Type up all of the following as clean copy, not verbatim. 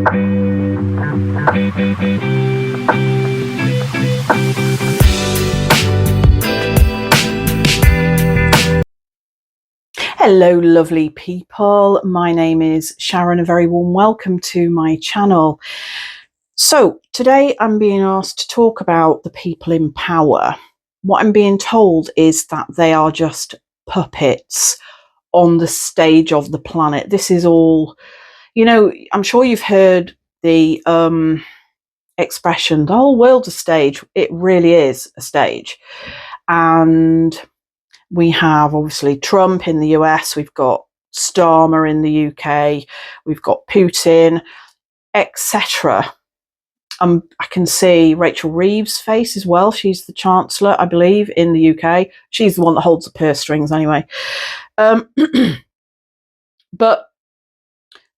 Hello lovely people, my name is Sharon, a very warm welcome to my channel. So today I'm being asked to talk about the people in power. What I'm being told is that they are just puppets on the stage of the planet. This is all, you know, I'm sure you've heard the expression, the whole world's a stage. It really is a stage. And we have obviously Trump in the US, we've got Starmer in the UK, we've got Putin, etc. I can see Rachel Reeves' face as well. She's the Chancellor, I believe, in the UK. She's the one that holds the purse strings anyway. But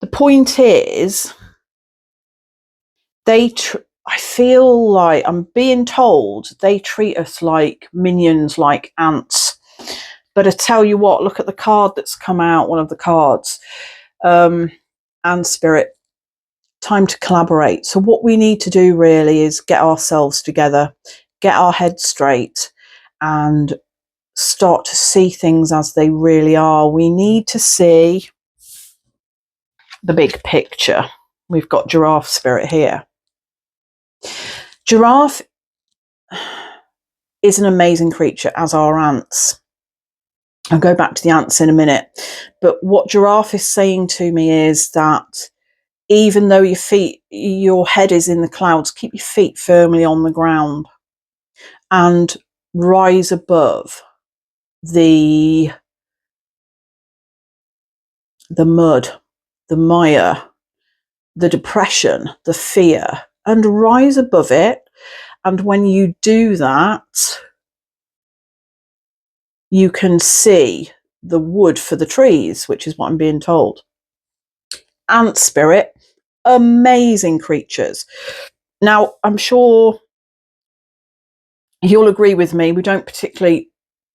the point is, I feel like I'm being told they treat us like minions, like ants. But I tell you what, look at the card that's come out, one of the cards, and Spirit, time to collaborate. So what we need to do really is get ourselves together, get our heads straight, and start to see things as they really are. We need to see the big picture. We've got Giraffe Spirit here. Giraffe is an amazing creature, as are ants. I'll go back to the ants in a minute. But what Giraffe is saying to me is that even though your head is in the clouds, keep your feet firmly on the ground and rise above the mud, the mire, the depression, the fear, and rise above it. And when you do that, you can see the wood for the trees, which is what I'm being told. Ant Spirit, amazing creatures. Now, I'm sure you'll agree with me, we don't particularly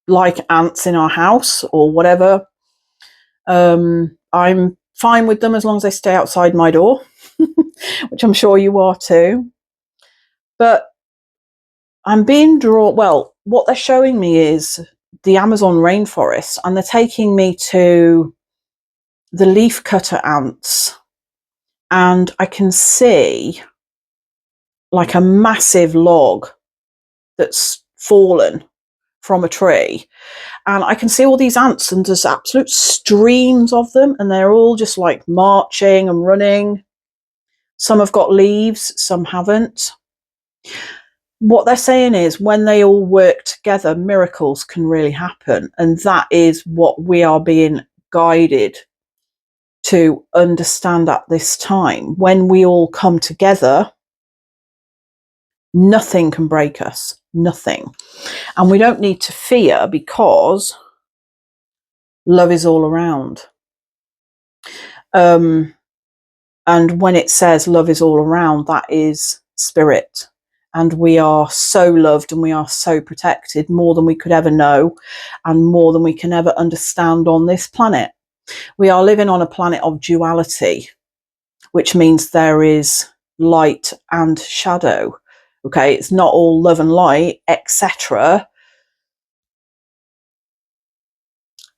like ants in our house or whatever. I'm fine with them as long as they stay outside my door, which I'm sure you are too. But I'm being drawn, well, what they're showing me is the Amazon rainforest, and they're taking me to the leaf cutter ants, and I can see like a massive log that's fallen from a tree, and I can see all these ants, and there's absolute streams of them, and they're all just like marching and running. Some have got leaves, some haven't. What they're saying is when they all work together, miracles can really happen. And that is what we are being guided to understand at this time. When we all come together, nothing can break us, nothing. And we don't need to fear, because love is all around. And when it says love is all around, that is spirit. And we are so loved and we are so protected, more than we could ever know and more than we can ever understand on this planet. We are living on a planet of duality, which means there is light and shadow. Okay, it's not all love and light, etc.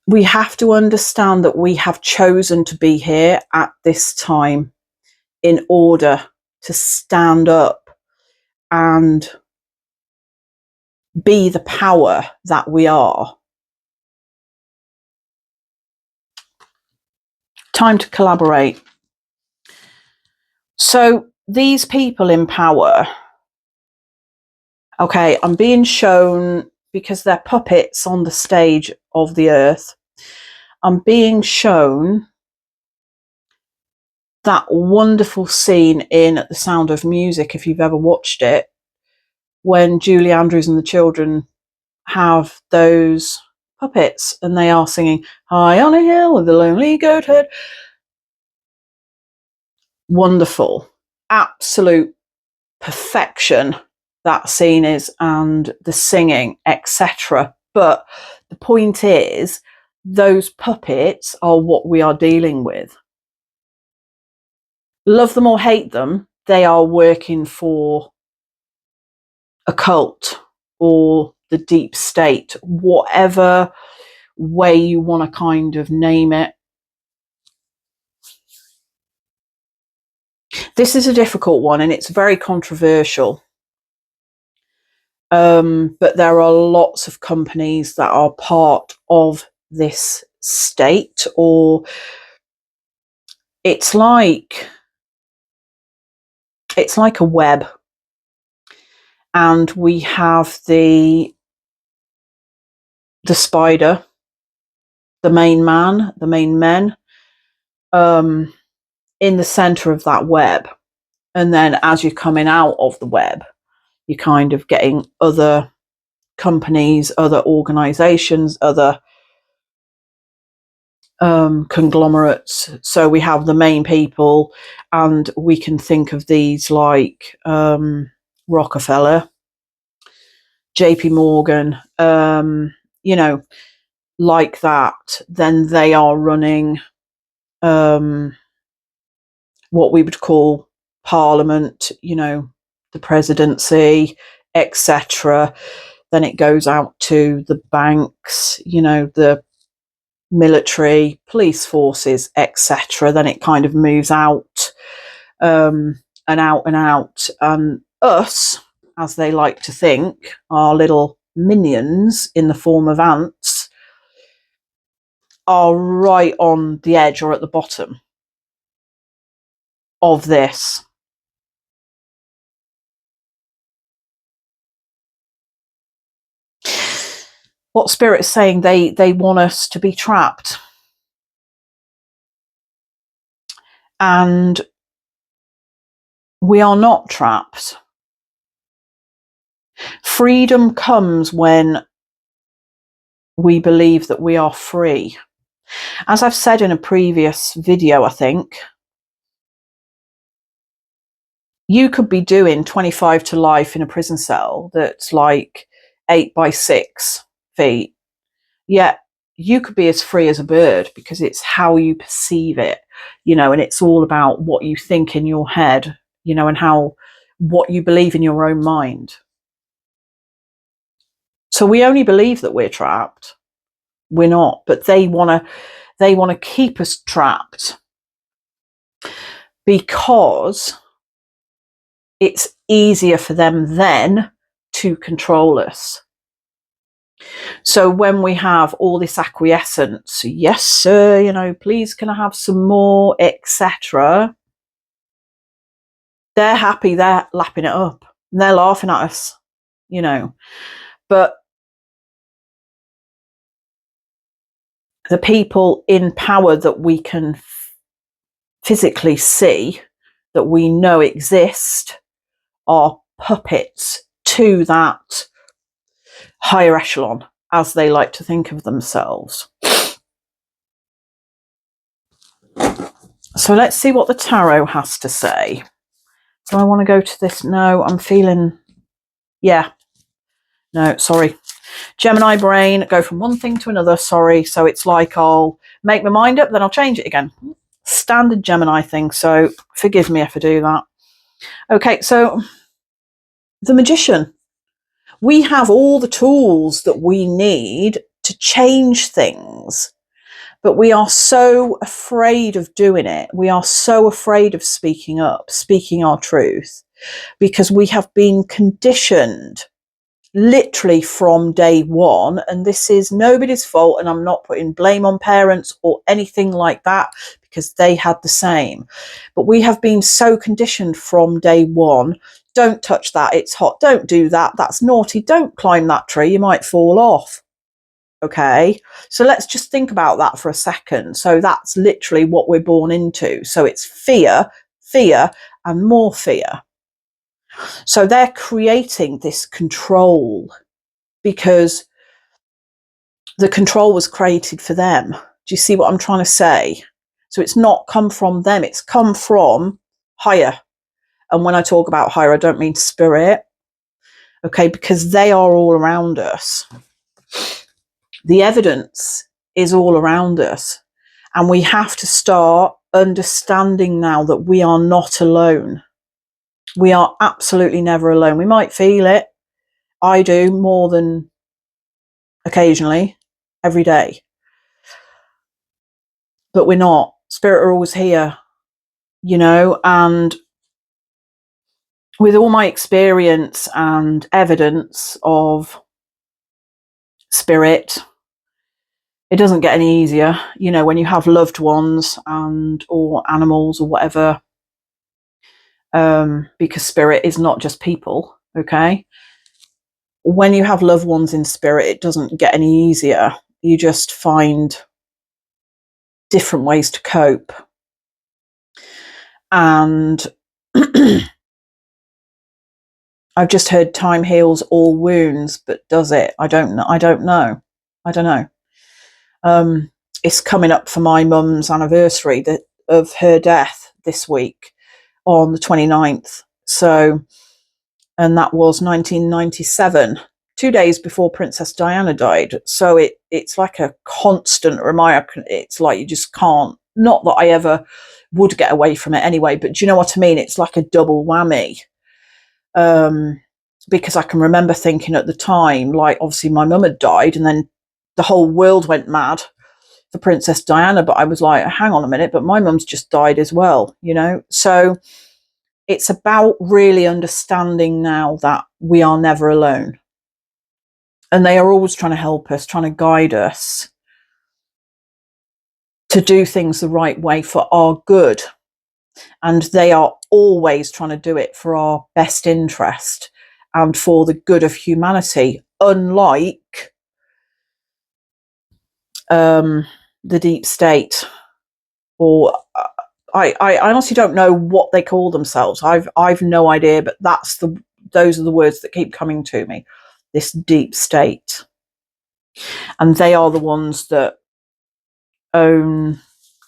We have to understand that we have chosen to be here at this time in order to stand up and be the power that we are. Time to collaborate. So these people in power, okay, I'm being shown, because they're puppets on the stage of the earth, I'm being shown that wonderful scene in The Sound of Music, if you've ever watched it, when Julie Andrews and the children have those puppets and they are singing High on a Hill with a Lonely Goat Herd. Wonderful, absolute perfection that scene is, and the singing, etc. But the point is, those puppets are what we are dealing with. love them or hate them, they are working for a cult or the deep state, whatever way you want to kind of name it. This is a difficult one and it's very controversial. But there are lots of companies that are part of this state, or it's like a web, and we have the spider, the main man, the main men, in the center of that web. And then as you're coming out of the web, you're kind of getting other companies, other organizations, other conglomerates. So we have the main people, and we can think of these like Rockefeller, JP Morgan, you know, like that. Then they are running what we would call Parliament, you know, the presidency, etc. Then it goes out to the banks, you know, the military, police forces, etc. Then it kind of moves out and out and out. And us, as they like to think, our little minions in the form of ants, are right on the edge or at the bottom of this. What Spirit's saying, they want us to be trapped. And we are not trapped. Freedom comes when we believe that we are free. As I've said in a previous video, I think, you could be doing 25 to life in a prison cell that's like 8 by 6 feet. Yet you could be as free as a bird, because it's how you perceive it, you know, and it's all about what you think in your head, you know, and what you believe in your own mind. So we only believe that we're trapped. We're not, but they want to keep us trapped because it's easier for them then to control us. So when we have all this acquiescence, yes sir, you know, please can I have some more, etc., they're happy, they're lapping it up, and they're laughing at us, you know. But the people in power that we can physically see, that we know exist, are puppets to that higher echelon, as they like to think of themselves. So let's see what the tarot has to say. Do I want to go to this? No, I'm feeling, yeah. No, sorry. Gemini brain, go from one thing to another, sorry. So it's like I'll make my mind up, then I'll change it again. Standard Gemini thing, so forgive me if I do that. Okay, so the Magician. We have all the tools that we need to change things, but we are so afraid of doing it. We are so afraid of speaking up, speaking our truth, because we have been conditioned literally from day one, and this is nobody's fault, and I'm not putting blame on parents or anything like that, because they had the same. But we have been so conditioned from day one. Don't touch that, it's hot. Don't do that, that's naughty. Don't climb that tree, you might fall off. Okay, so let's just think about that for a second. So that's literally what we're born into. So it's fear, fear, and more fear. So they're creating this control because the control was created for them. Do you see what I'm trying to say? So it's not come from them, it's come from higher. And when I talk about higher, I don't mean spirit, okay, because they are all around us. The evidence is all around us. And we have to start understanding now that we are not alone. We are absolutely never alone. We might feel it. I do, more than occasionally, every day. But we're not. Spirit are always here, you know, and with all my experience and evidence of spirit, it doesn't get any easier. You know, when you have loved ones and or animals or whatever, because spirit is not just people, okay? When you have loved ones in spirit, it doesn't get any easier. You just find different ways to cope. And I've just heard time heals all wounds, but does it? I don't know. It's coming up for my mum's anniversary of her death this week on the 29th. So, and that was 1997, 2 days before Princess Diana died. So it's like a constant reminder. It's like you just can't, not that I ever would get away from it anyway, but do you know what I mean? It's like a double whammy. Because I can remember thinking at the time, like obviously my mum had died and then the whole world went mad for Princess Diana, but I was like, hang on a minute, but my mum's just died as well, you know? So it's about really understanding now that we are never alone. And they are always trying to help us, trying to guide us to do things the right way for our good. And they are always trying to do it for our best interest and for the good of humanity, unlike the deep state. Or I honestly don't know what they call themselves. I've no idea, but those are the words that keep coming to me. This deep state, and they are the ones that own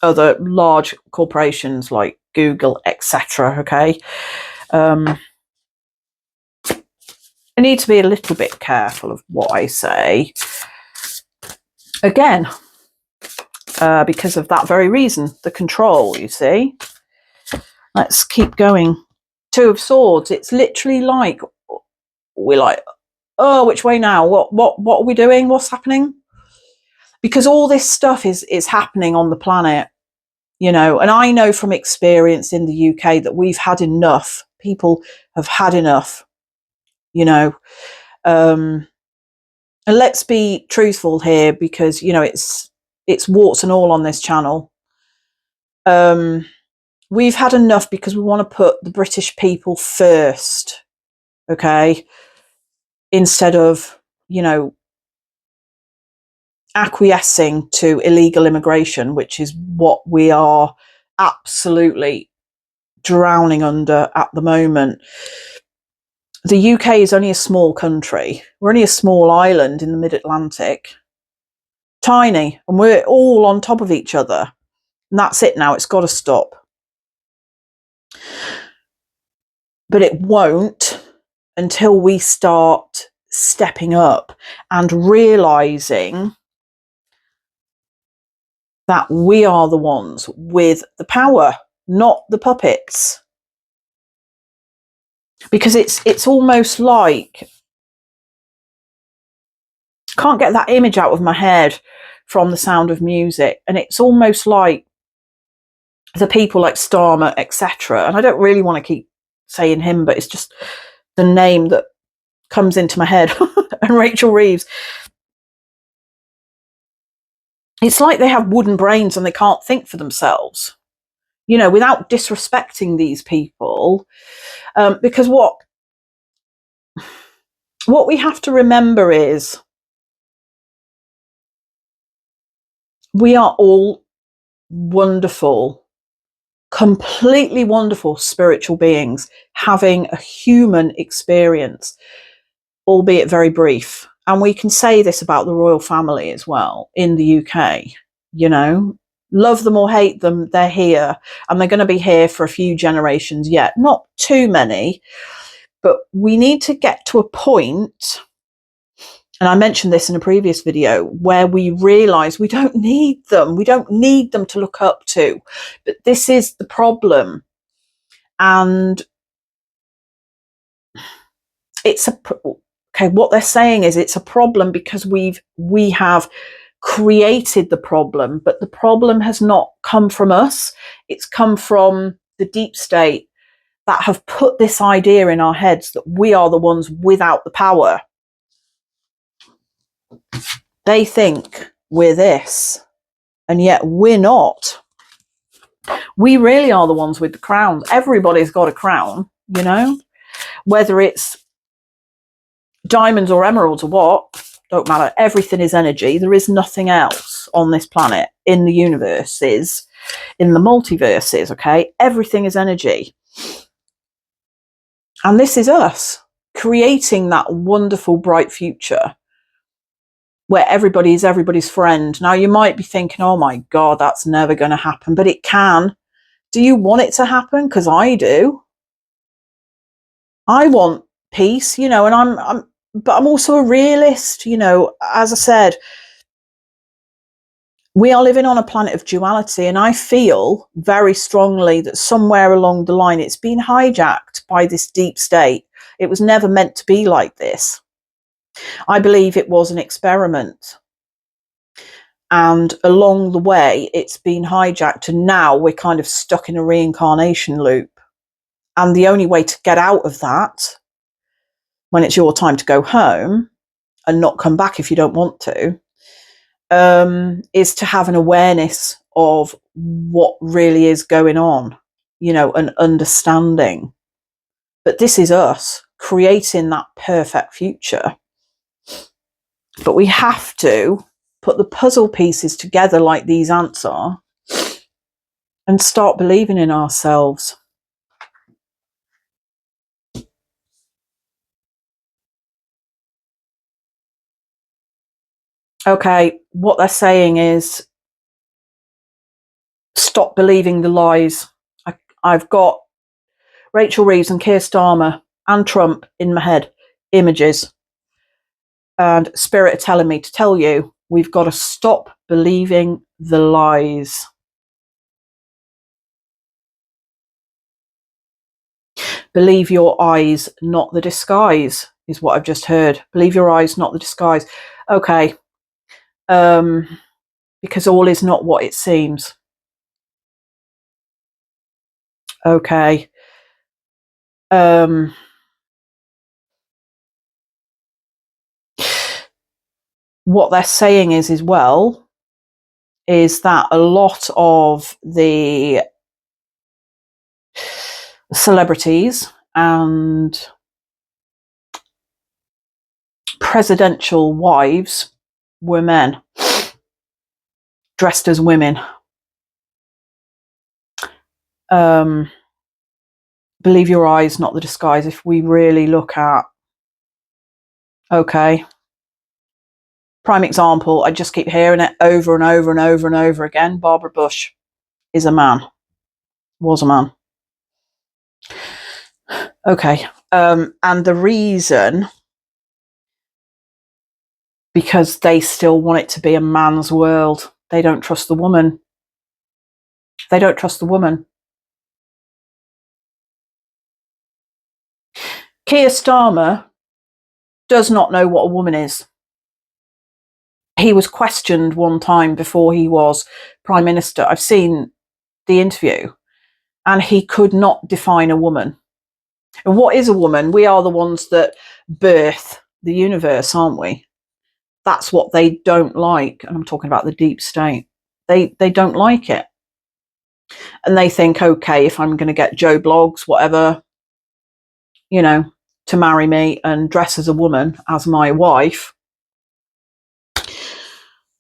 other large corporations like Google, etc. Okay, I need to be a little bit careful of what I say. Again, because of that very reason, the control, you see. Let's keep going. Two of Swords. It's literally like we're like, oh, which way now? What are we doing? What's happening? Because all this stuff is happening on the planet, you know, and I know from experience in the UK that we've had enough. People have had enough, you know. And let's be truthful here, because, you know, it's warts and all on this channel. We've had enough because we want to put the British people first, okay, instead of, you know, acquiescing to illegal immigration, which is what we are absolutely drowning under at the moment. The UK is only a small country. We're only a small island in the mid-Atlantic. Tiny. And we're all on top of each other. And that's it now. It's got to stop. But it won't until we start stepping up and realising that we are the ones with the power, not the puppets. Because it's almost like, can't get that image out of my head from The Sound of Music, and it's almost like the people like Starmer, etc. And I don't really want to keep saying him, but it's just the name that comes into my head. And Rachel Reeves. It's like they have wooden brains and they can't think for themselves, you know, without disrespecting these people. Because what we have to remember is we are all wonderful, completely wonderful spiritual beings having a human experience, albeit very brief. And we can say this about the royal family as well in the UK, you know, love them or hate them, they're here, and they're going to be here for a few generations yet. Not too many, but we need to get to a point And I mentioned this in a previous video, where we realize we don't need them. We don't need them to look up to. But this is the problem. And it's what they're saying is it's a problem because we have created the problem, but the problem has not come from us. It's come from the deep state that have put this idea in our heads that we are the ones without the power. They think we're this, and yet we're not. We really are the ones with the crowns. Everybody's got a crown, you know, whether it's diamonds or emeralds or what, don't matter. Everything is energy. There is nothing else on this planet, in the universes, in the multiverses, okay? Everything is energy. And this is us creating that wonderful, bright future where everybody is everybody's friend. Now, you might be thinking, oh my God, that's never going to happen, but it can. Do you want it to happen? Because I do. I want peace, you know, and but I'm also a realist, you know. As I said, we are living on a planet of duality, and I feel very strongly that somewhere along the line it's been hijacked by this deep state. It was never meant to be like this. I believe it was an experiment. And along the way, it's been hijacked, and now we're kind of stuck in a reincarnation loop. And the only way to get out of that, when it's your time to go home and not come back if you don't want to, is to have an awareness of what really is going on, you know, an understanding. But this is us creating that perfect future. But we have to put the puzzle pieces together like these ants are and start believing in ourselves. Okay, what they're saying is stop believing the lies. I've got Rachel Reeves and Keir Starmer and Trump in my head, images. And Spirit are telling me to tell you, we've got to stop believing the lies. Believe your eyes, not the disguise, is what I've just heard. Believe your eyes, not the disguise. Okay. Because all is not what it seems. Okay. What they're saying is, as well, is that a lot of the celebrities and presidential wives were men dressed as women. Believe your eyes, not the disguise. If we really look at, okay, prime example, I just keep hearing it over and over and over and over again. Barbara Bush is a man, was a man. Okay, and the reason, because they still want it to be a man's world. They don't trust the woman. They don't trust the woman. Keir Starmer does not know what a woman is. He was questioned one time before he was Prime Minister. I've seen the interview, and he could not define a woman. And what is a woman? We are the ones that birth the universe, aren't we? That's what they don't like. And I'm talking about the deep state. They don't like it. And they think, okay, if I'm going to get Joe Bloggs, whatever, you know, to marry me and dress as a woman, as my wife,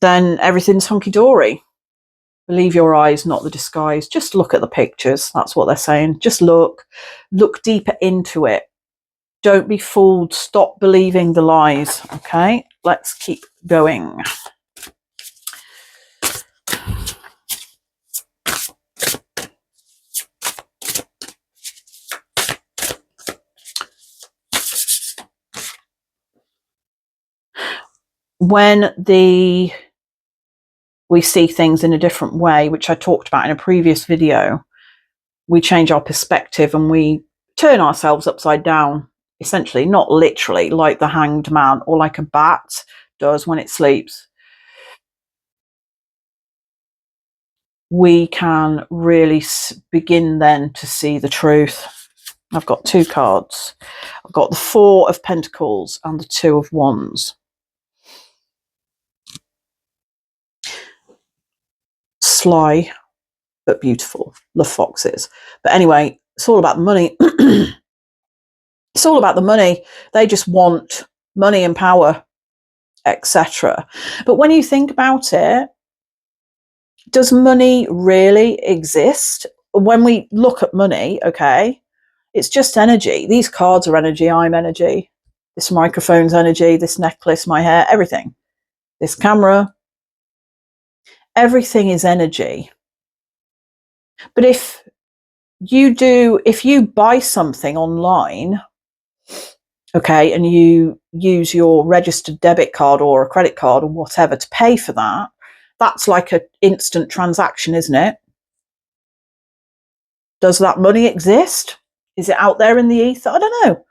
then everything's hunky-dory. Believe your eyes, not the disguise. Just look at the pictures. That's what they're saying. Just look deeper into it. Don't be fooled. Stop believing the lies. Okay, let's keep going. when we see things in a different way, which I talked about in a previous video, we change our perspective and we turn ourselves upside down, essentially, not literally like the hanged man or like a bat does when it sleeps. We can really begin then to see the truth. I've got two cards. I've got the Four of Pentacles and the Two of Wands. Sly, but beautiful. Love foxes. But anyway, it's all about the money. It's all about the money. They just want money and power, etc. But when you think about it, does money really exist? When we look at money, okay, it's just energy. These cards are energy. I'm energy. This microphone's energy. This necklace, my hair, everything. This camera, everything is energy. But if you buy something online, okay, and you use your registered debit card or a credit card or whatever to pay for that, that's like an instant transaction, isn't it? Does that money exist? Is it out there in the ether? I don't know.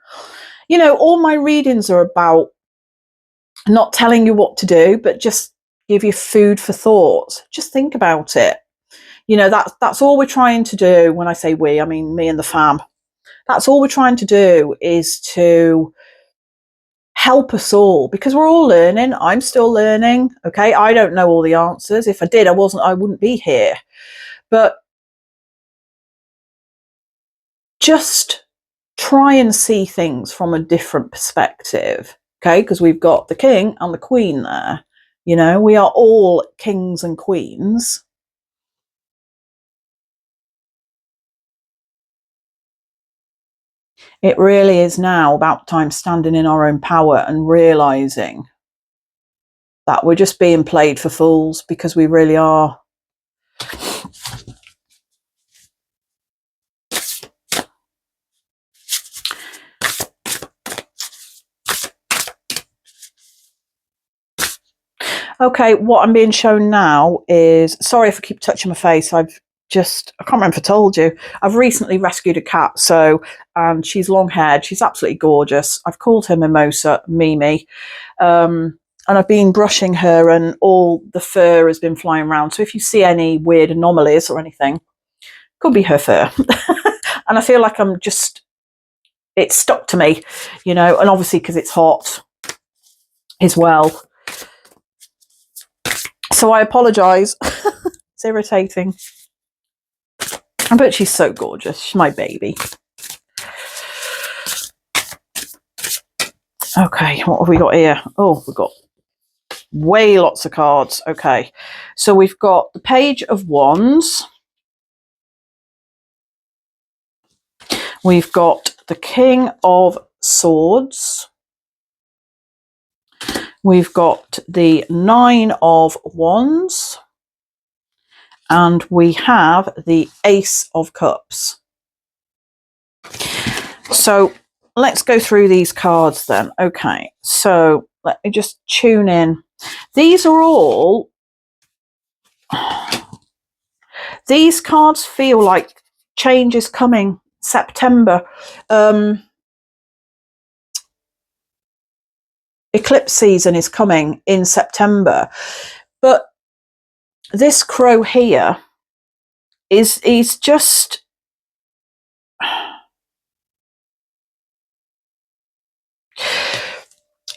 You know, all my readings are about not telling you what to do, but just give you food for thought. Just think about it. You know, that's all we're trying to do. When I say we, I mean me and the fam. That's all we're trying to do, is to help us all, because we're all learning. I'm still learning. Okay. I don't know all the answers. If I did, I wouldn't be here. But just try and see things from a different perspective. Okay. Because we've got the king and the queen there. You know, we are all kings and queens. It really is now about time standing in our own power and realizing that we're just being played for fools, because we really are. Okay, what I'm being shown now is, sorry if I keep touching my face, I can't remember if I told you, I've recently rescued a cat, she's long haired, she's absolutely gorgeous. I've called her Mimosa, Mimi, and I've been brushing her and all the fur has been flying around. So if you see any weird anomalies or anything, could be her fur. And I feel like it's stuck to me, you know, and obviously because it's hot as well. So I apologise. It's irritating. But she's so gorgeous. She's my baby. Okay, what have we got here? Oh, we've got way lots of cards. Okay, so we've got the Page of Wands. We've got the King of Swords. We've got the Nine of Wands. And we have the Ace of Cups. So let's go through these cards then. Okay, so let me just tune in. These cards feel like change is coming. September. Eclipse season is coming in September. But this crow here is just...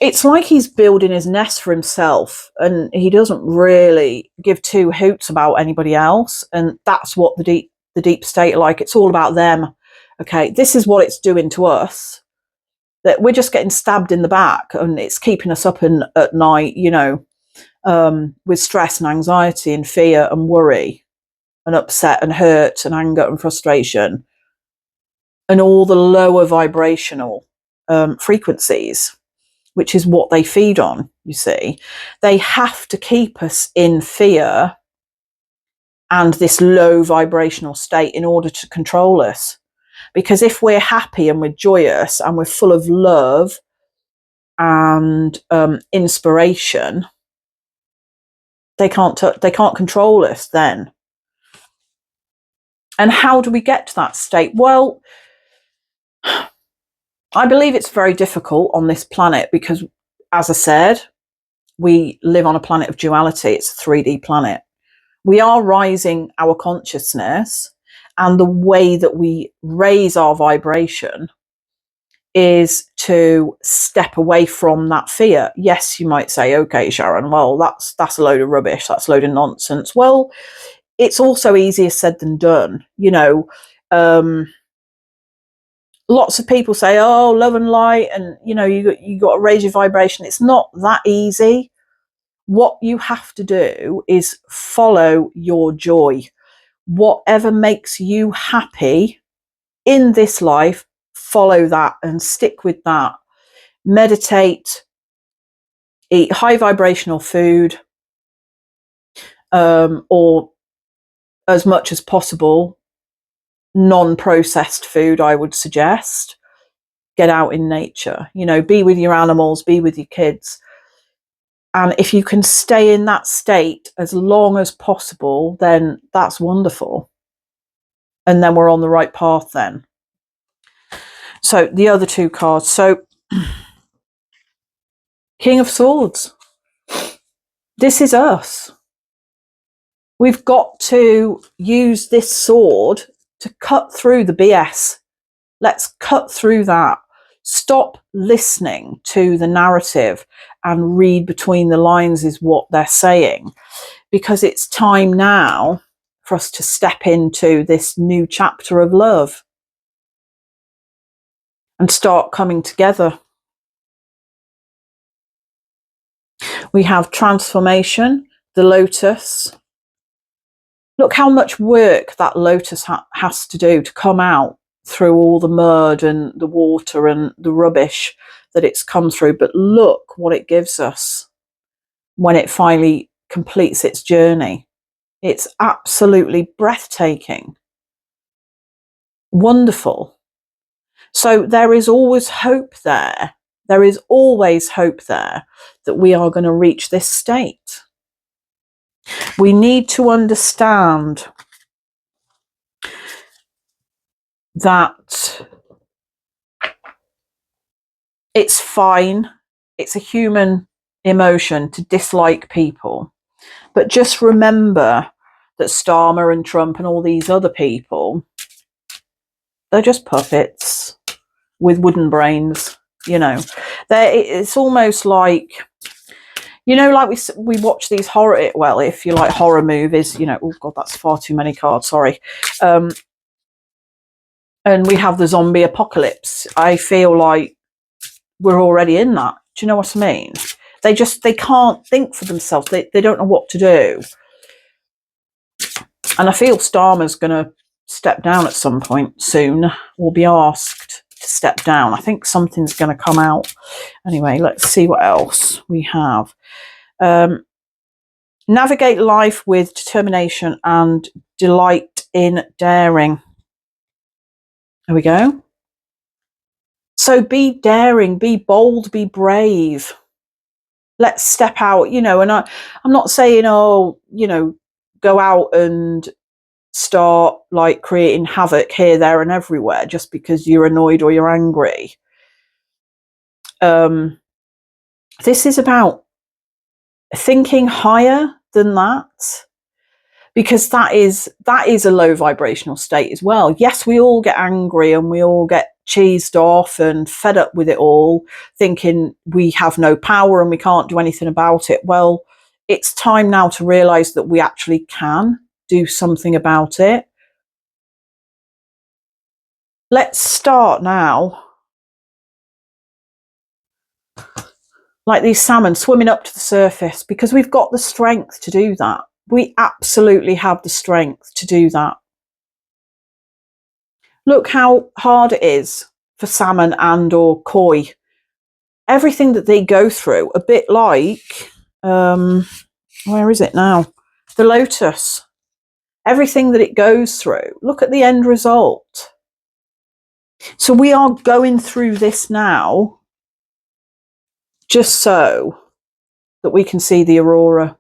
It's like he's building his nest for himself and he doesn't really give two hoots about anybody else. And that's what the deep state are like. It's all about them. Okay, this is what it's doing to us. That we're just getting stabbed in the back and it's keeping us up at night, you know, with stress and anxiety and fear and worry and upset and hurt and anger and frustration and all the lower vibrational frequencies, which is what they feed on, you see. They have to keep us in fear and this low vibrational state in order to control us. Because if we're happy and we're joyous and we're full of love and inspiration, they can't control us then. And how do we get to that state? Well, I believe it's very difficult on this planet because, as I said, we live on a planet of duality. It's a 3D planet. We are rising our consciousness, and the way that we raise our vibration is to step away from that fear. Yes, you might say, okay, Sharon, well, that's a load of rubbish. That's a load of nonsense. Well, it's also easier said than done. Lots of people say, oh, love and light, and you got to raise your vibration. It's not that easy. What you have to do is follow your joy. Whatever makes you happy in this life, follow that and stick with that. Meditate, eat high vibrational food, or as much as possible non-processed food, I would suggest. Get out in nature, be with your animals, be with your kids. And if you can stay in that state as long as possible, then that's wonderful. And then we're on the right path then. So the other two cards. So King of Swords. This is us. We've got to use this sword to cut through the BS. Let's cut through that. Stop listening to the narrative and read between the lines is what they're saying, because it's time now for us to step into this new chapter of love and start coming together. We have transformation, the lotus. Look how much work that lotus has to do to come out through all the mud and the water and the rubbish that it's come through. But look what it gives us when it finally completes its journey. It's absolutely breathtaking. Wonderful. So there is always hope there. There is always hope there that we are going to reach this state. We need to understand that it's fine. It's a human emotion to dislike people. But just remember that Starmer and Trump and all these other people, they're just puppets with wooden brains. It's almost like, like we watch these horror, well, if you like horror movies, oh God, that's far too many cards, sorry. And we have the zombie apocalypse. I feel like we're already in that. Do you know what I mean? They can't think for themselves. They don't know what to do. And I feel Starmer's going to step down at some point soon, or be asked to step down. I think something's going to come out. Anyway, let's see what else we have. Navigate life with determination and delight in daring. There we go. So be daring, be bold, be brave. Let's step out, and I'm not saying, go out and start like creating havoc here, there and everywhere just because you're annoyed or you're angry. This is about thinking higher than that, because that is a low vibrational state as well. Yes, we all get angry and we all get cheesed off and fed up with it all, thinking we have no power and we can't do anything about it. Well, it's time now to realize that we actually can do something about it. Let's start now. Like these salmon swimming up to the surface, because we've got the strength to do that. We absolutely have the strength to do that. Look how hard it is for salmon and or koi. Everything that they go through, a bit like, where is it now? The lotus. Everything that it goes through. Look at the end result. So we are going through this now just so that we can see the aurora,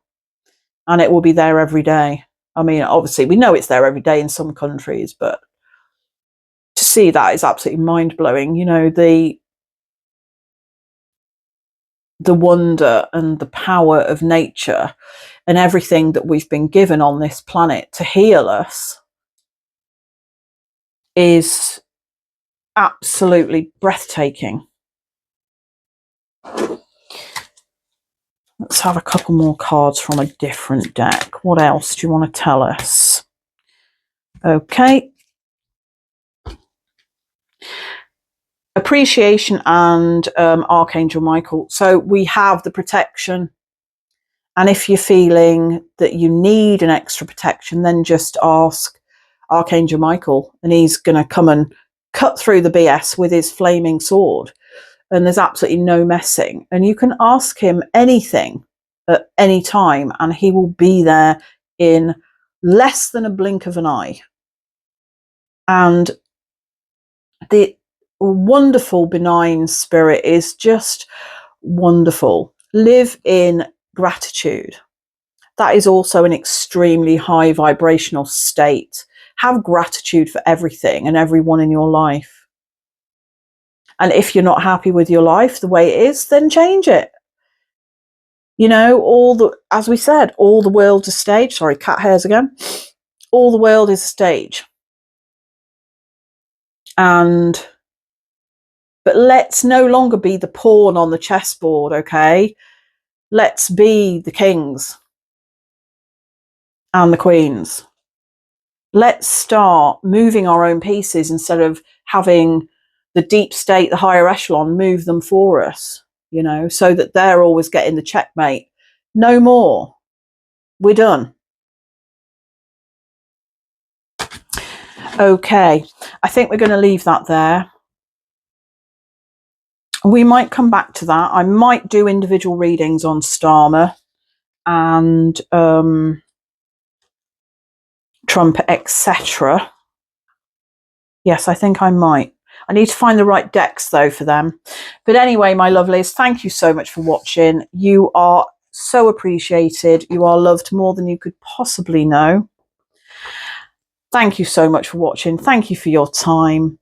and it will be there every day. I mean, obviously we know it's there every day in some countries, but to see that is absolutely mind-blowing. You know, the wonder and the power of nature and everything that we've been given on this planet to heal us is absolutely breathtaking. Let's have a couple more cards from a different deck. What else do you want to tell us? Okay. Appreciation and Archangel Michael. So we have the protection. And if you're feeling that you need an extra protection, then just ask Archangel Michael, and he's going to come and cut through the BS with his flaming sword. And there's absolutely no messing. And you can ask him anything at any time, and he will be there in less than a blink of an eye. And the wonderful, benign spirit is just wonderful. Live in gratitude. That is also an extremely high vibrational state. Have gratitude for everything and everyone in your life. And if you're not happy with your life the way it is, then change it. You know, as we said, all the world's a stage. Sorry, cat hairs again. All the world is a stage. But let's no longer be the pawn on the chessboard, okay? Let's be the kings and the queens. Let's start moving our own pieces instead of having the deep state, the higher echelon, move them for us, you know, so that they're always getting the checkmate. No more. We're done. Okay, I think we're going to leave that there. We might come back to that. I might do individual readings on Starmer and Trump, etc. Yes, I think I might. I need to find the right decks, though, for them. But anyway, my lovelies, thank you so much for watching. You are so appreciated. You are loved more than you could possibly know. Thank you so much for watching. Thank you for your time.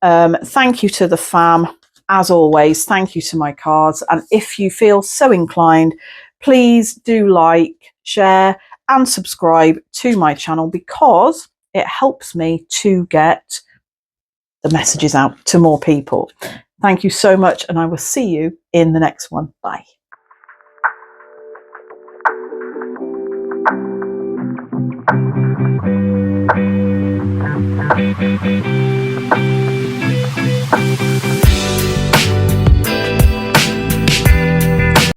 Thank you to the fam. As always, thank you to my cards. And if you feel so inclined, please do like, share, and subscribe to my channel, because it helps me to get the messages out to more people. Thank you so much, and I will see you in the next one. Bye.